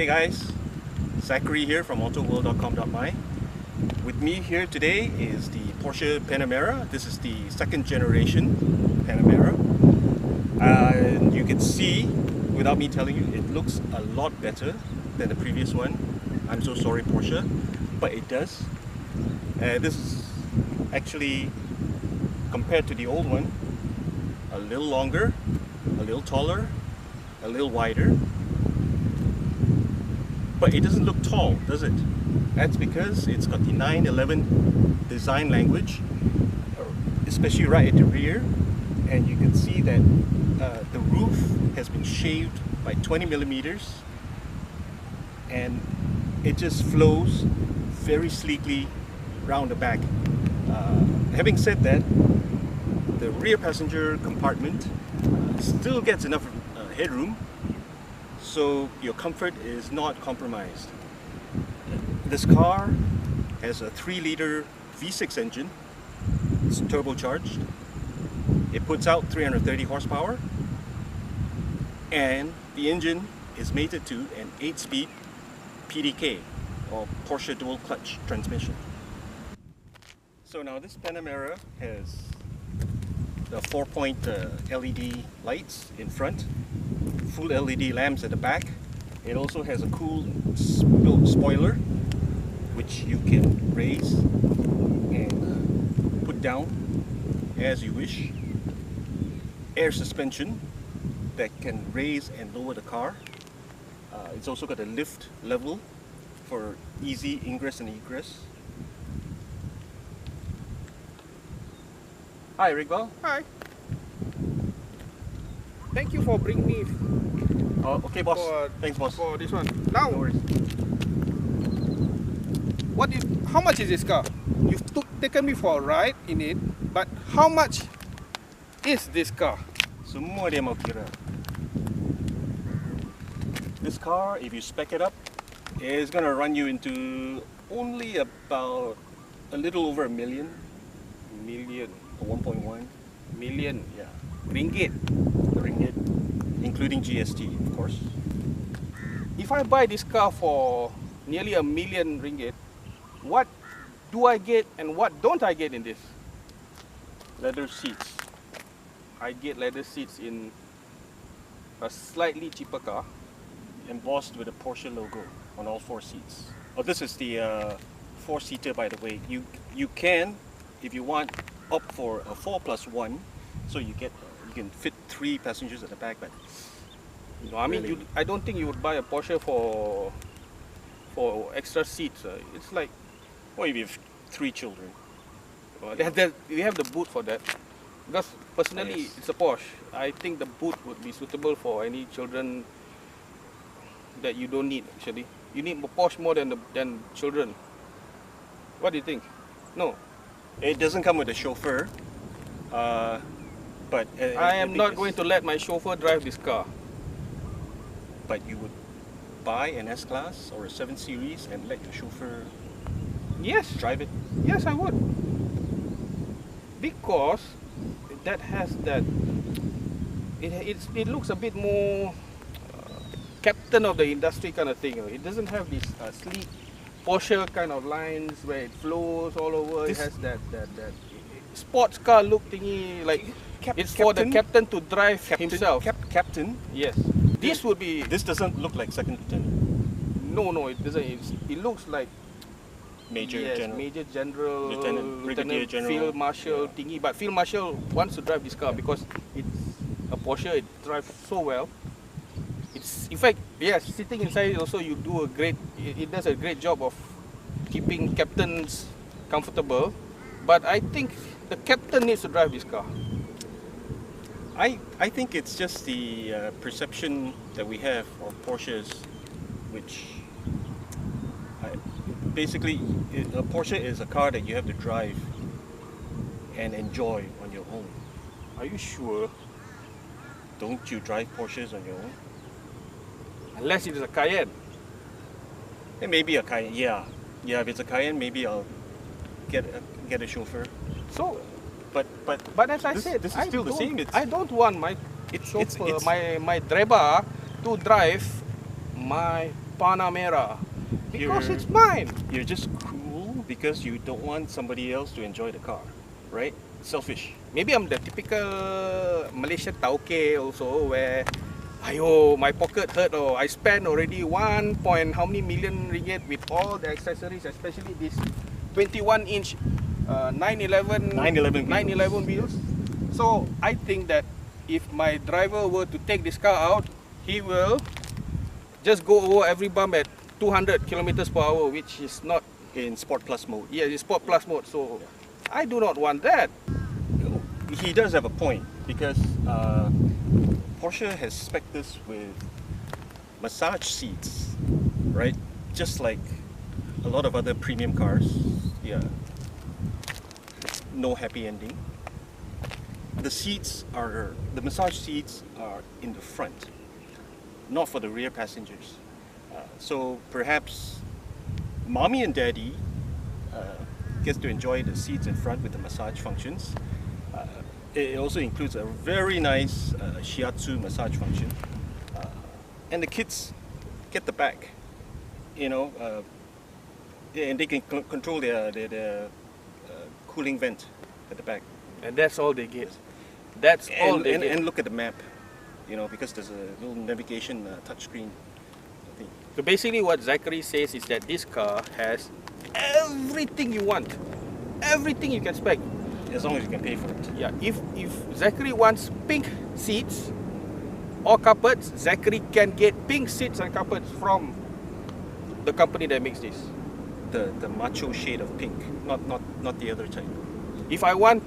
Hey guys, Zachary here from autoworld.com.my. With me here today is the Porsche Panamera. This is the second generation Panamera. And you can see, without me telling you, it looks a lot better than the previous one. I'm so sorry, Porsche, but it does. This is actually, compared to the old one, a little longer, a little taller, a little wider. But it doesn't look tall, does it? That's because it's got the 911 design language, especially right at the rear. And you can see that the roof has been shaved by 20 millimeters, and it just flows very sleekly round the back. Having said that, the rear passenger compartment still gets enough headroom, so your comfort is not compromised. This car has a 3-liter V6 engine. It's turbocharged. It puts out 330 horsepower, and the engine is mated to an 8-speed PDK, or Porsche dual clutch transmission. So now this Panamera has the 4-point LED lights in front, full LED lamps at the back. It also has a cool spoiler which you can raise and put down as you wish. Air suspension that can raise and lower the car. It's also got a lift level for easy ingress and egress. Hi Rigbal. Hi. Thank you for bringing me. Oh, okay, boss. Thanks, boss. For this one. Now, No worries. how much is this car? You've taken me for a ride in it, but how much is this car? Semua dia mau kira. This car, if you spec it up, is gonna run you into only about a little over $1 million. Million. Or 1.1. Million. Yeah. Ringgit. Ringgit. Including GST, of course. If I buy this car for nearly $1 million ringgit, what do I get and what don't I get in this? Leather seats. I get leather seats in a slightly cheaper car. Embossed with a Porsche logo on all 4 seats. Oh, this is the 4-seater, by the way. You can, if you want, opt for a 4+1, so you can fit 3 passengers at the back. But no, I mean, really, I don't think you would buy a Porsche for extra seats. It's like, or if you have 3 children. you have the boot for that. Because personally, Yes. it's a Porsche. I think the boot would be suitable for any children that you don't need. Actually, you need a Porsche more than children. What do you think? No, It doesn't come with a chauffeur, but I am not going to let my chauffeur drive this car. But you would buy an S-Class or a 7 Series and let your chauffeur Yes, drive it? yes, I would. Because that has that. It looks a bit more captain of the industry kind of thing. It doesn't have this sleek Porsche kind of lines where it flows all over. It has that sports car look thingy. Like it's for the captain to drive himself. Captain? Yes. This would be. This doesn't look like second lieutenant. No, it doesn't. It looks like Major General. Major General, Lieutenant, Brigadier General. Field Marshal thingy. But Field Marshal wants to drive this car because it's a Porsche. It drives so well. It's, in fact, yes, sitting inside it also you do a great. It does a great job of keeping captains comfortable. But I think the captain needs to drive this car. I think it's just the perception that we have of Porsches, which basically a Porsche is a car that you have to drive and enjoy on your own. Are you sure? Don't you drive Porsches on your own? Unless it is a Cayenne. It may be a Cayenne. Yeah. If it's a Cayenne, maybe I'll get a chauffeur. So, but as I said, this is still the same. I don't want my chauffeur, my driver to drive my Panamera because You're- it's mine. You're just cool because you don't want somebody else to enjoy the car, right? Selfish. Maybe I'm the typical Malaysian tauke also, where ayo, my pocket hurt, or I spent already 1 point how many million ringgit with all the accessories, especially this 21-inch 911 911 911 wheels. So I think that if my driver were to take this car out, he will just go over every bump at 200 kilometers per hour, which is not, In Sport Plus mode. yeah, it's Sport Plus mode. So I do not want that. He does have a point because Porsche has spec'd this with massage seats, right? Just like a lot of other premium cars. Yeah. No happy ending. The massage seats are in the front, not for the rear passengers. So perhaps mommy and daddy gets to enjoy the seats in front with the massage functions. It also includes a very nice shiatsu massage function. And the kids get the back, you know, and they can control their cooling vent at the back. And that's all they get. That's all they get. And look at the map, you know, because there's a little navigation touchscreen thing. So basically what Zachary says is that this car has everything you want. Everything you can expect. As long as you can pay for it. Yeah, if Zachary wants pink seats or carpets, Zachary can get pink seats and carpets from the company that makes this. The macho shade of pink, not the other type. If I want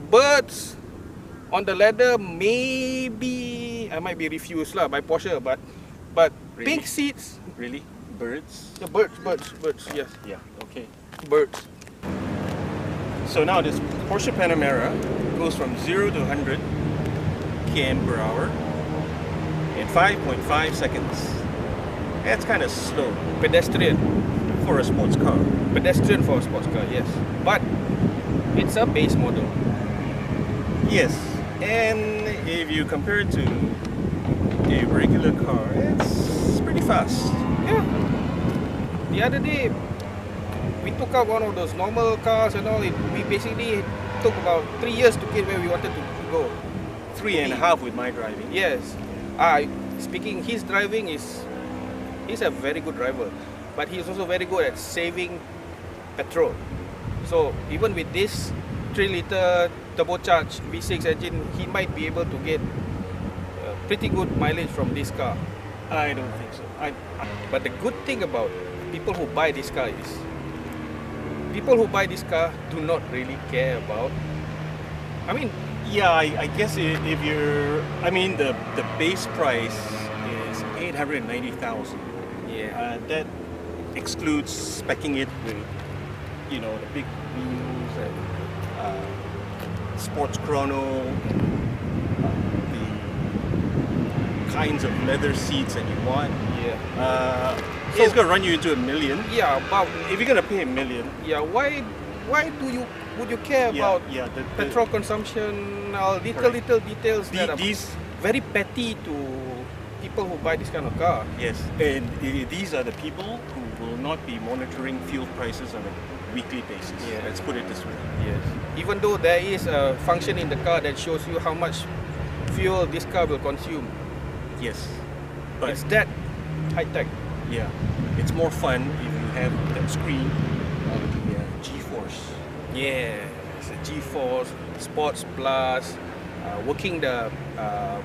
birds on the ladder, maybe I might be refused lah by Porsche, but Really? pink seats, Really? Birds? yeah, birds, yes, Yeah, okay. birds. So now this Porsche Panamera goes from 0 to 100 km per hour in 5.5 seconds. That's kind of slow Pedestrian for a sports car. for a sports car, yes, but it's a base model. Yes, and if you compare it to a regular car, it's pretty fast. Yeah. The other day, we took out one of those normal cars and all. We basically took about 3 years to get where we wanted to go. 3.5 with my driving. Yes. Speaking, his driving he's a very good driver, but he's also very good at saving petrol. So even with this 3-liter turbocharged V6 engine, he might be able to get pretty good mileage from this car. I don't think so. But the good thing about people who buy this car is people who buy this car do not really care about. I mean, Yeah, I guess if you're, I mean the base price is 890,000. yeah, That excludes speccing it with, you know, the big wheels and sports chrono, the kinds of leather seats that you want. yeah, It's gonna run you into $1 million. yeah. But If you're gonna pay $1 million, yeah, why would you care about the petrol consumption, little details that are these. very petty to people who buy this kind of car? Yes, and these are the people who will not be monitoring fuel prices on a weekly basis. Yeah. Let's put it this way. Yes. Even though there is a function in the car that shows you how much fuel this car will consume, Yes, but it's that high tech. yeah, it's more fun if you have that screen on the G-force. Yeah, it's a G-Force, Sports Plus, working the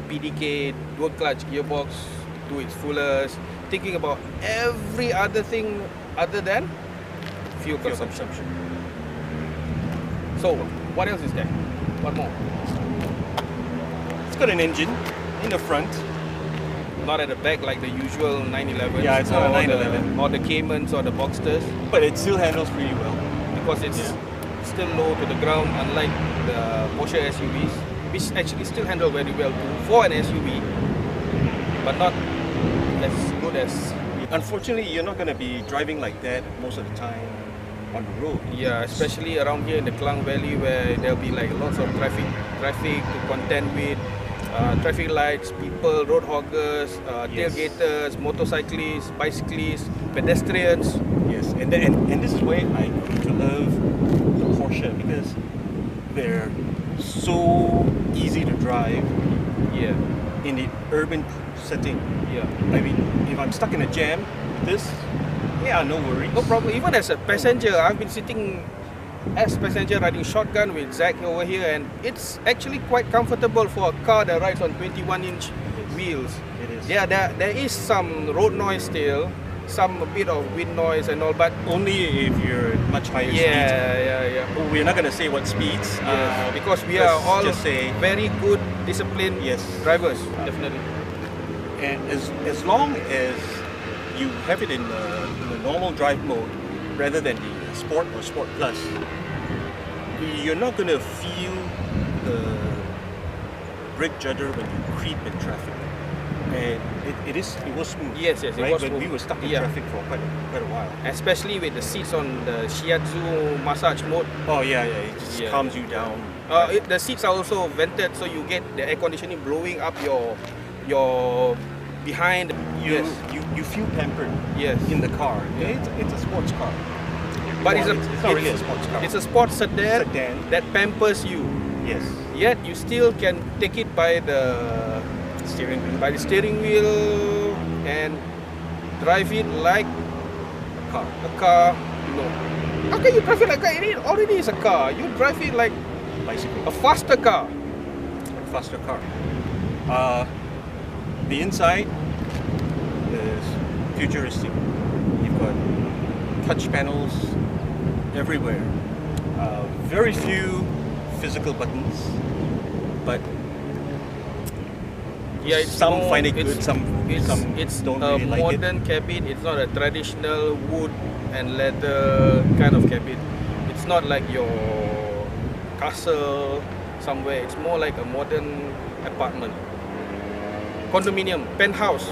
PDK dual clutch gearbox to its fullest, thinking about every other thing other than fuel Fuel consumption. consumption. So, what else is there? What more? It's got an engine in the front. Not at the back like the usual 911s. Yeah, it's not a or 911. or the Caymans or the Boxsters, But it still handles pretty well. because it's still low to the ground, unlike the Porsche SUVs, which actually still handle very well too for an SUV, but not as good as. Unfortunately, you're not going to be driving like that most of the time on the road. Yeah, especially around here in the Klang Valley, where there'll be like lots of traffic to contend with. traffic lights, people, road hoggers, Yes. tailgaters, motorcyclists, bicyclists, pedestrians. Yes, and this is why I grew to love the Porsche, because they're so easy to drive Yeah, in the urban setting. yeah. I mean, if I'm stuck in a jam, this, yeah, no worries. No problem. Even as a passenger, I've been sitting as passenger riding shotgun with Zach over here, and it's actually quite comfortable for a car that rides on 21-inch wheels. It is. Yeah, there is some road noise still, some bit of wind noise and all, but Only if you're at much higher speeds. yeah. Oh, we're not gonna say what speeds. Yes, because we let's are all just say very good, disciplined yes. drivers, definitely. And as long as you have it in the normal drive mode rather than the Sport or Sport Plus, you're not going to feel the brake judder when you creep in traffic. And it was smooth. Yes, it right? was When smooth. we were stuck in Yeah. traffic for quite a while. Especially with the seats on the shiatsu massage mode. Oh yeah, it just Yeah. calms you down. The seats are also vented, so you get the air conditioning blowing up your behind. You, Yes. you feel pampered Yes. in the car. Yeah. It's a sports car. But Well, it's not really a sports car. It's a sports sedan, Sedan. that pampers you. Yes. Yet you still can take it by the steering wheel and drive it like Car. a car. No. How can you drive it like a car? It already is a car. You drive it like Bicycle. a faster car. Faster car. The inside is futuristic. You've got touch panels everywhere. Very few physical buttons, but Yeah, it's some more- find it it's- good, some don't a really like it. modern cabin. It's not a traditional wood and leather kind of cabin. It's not like your castle somewhere. It's more like a modern apartment, condominium, penthouse,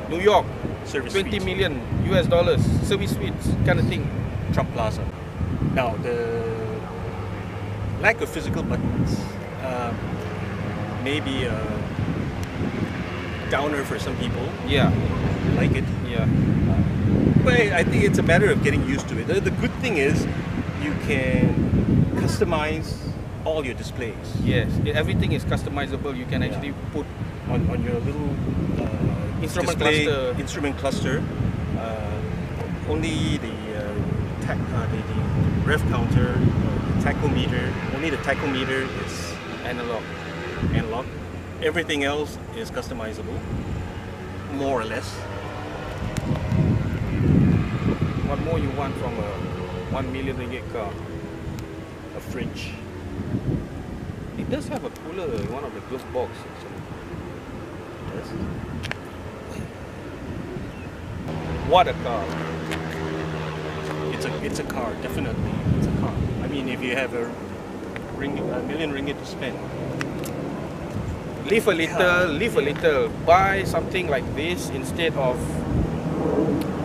New York, Service 20 suite. million US dollars, service suites kind of thing. Trump Plaza. Now the lack of physical buttons may be a downer for some people. Yeah, Like it. yeah. But I think it's a matter of getting used to it. The good thing is you can customize all your displays Yes, everything is customizable. You can Yeah. actually put on your little Instrument display, cluster. Instrument cluster. Only the rev counter, the tachometer. Only the tachometer is analog. analog. Everything else is customizable, more or less. What more you want from a 1 million ringgit car? A fridge. It does have a cooler in one of the glove box. Actually. Yes. What a car! It's a car, definitely. It's a car. I mean, if you have a million ringgit to spend, Live a little. Buy something like this instead of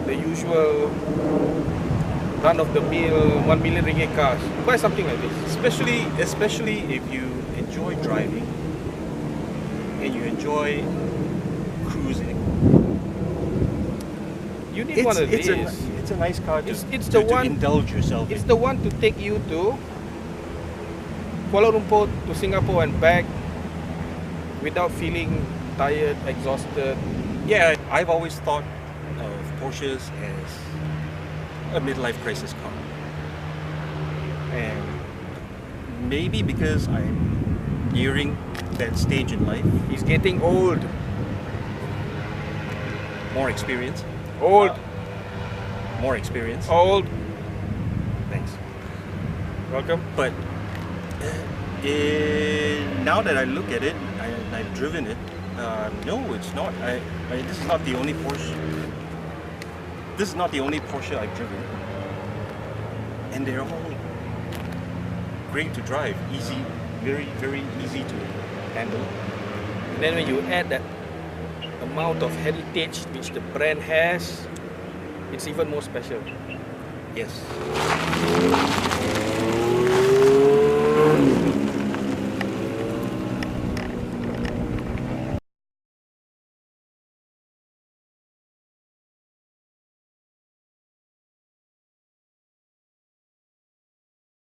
the usual run-of-the-mill 1 million ringgit cars. Buy something like this. especially if you enjoy driving and you enjoy cruising. You need one of these. It's a nice car to, It's to, the to one- indulge yourself It's in. the one to take you to Kuala Lumpur to Singapore and back without feeling tired, exhausted. Yeah, I've always thought of Porsches as a midlife crisis car. And maybe because I'm nearing that stage in life, He's getting old. more experience. Old. More experience. Old. Thanks. Welcome. But now that I look at it, and I've driven it, no, it's not. This is not the only Porsche. This is not the only Porsche I've driven, and they're all great to drive, easy, very, very easy to handle. And then when you add that amount of heritage which the brand has, it's even more special. Yes.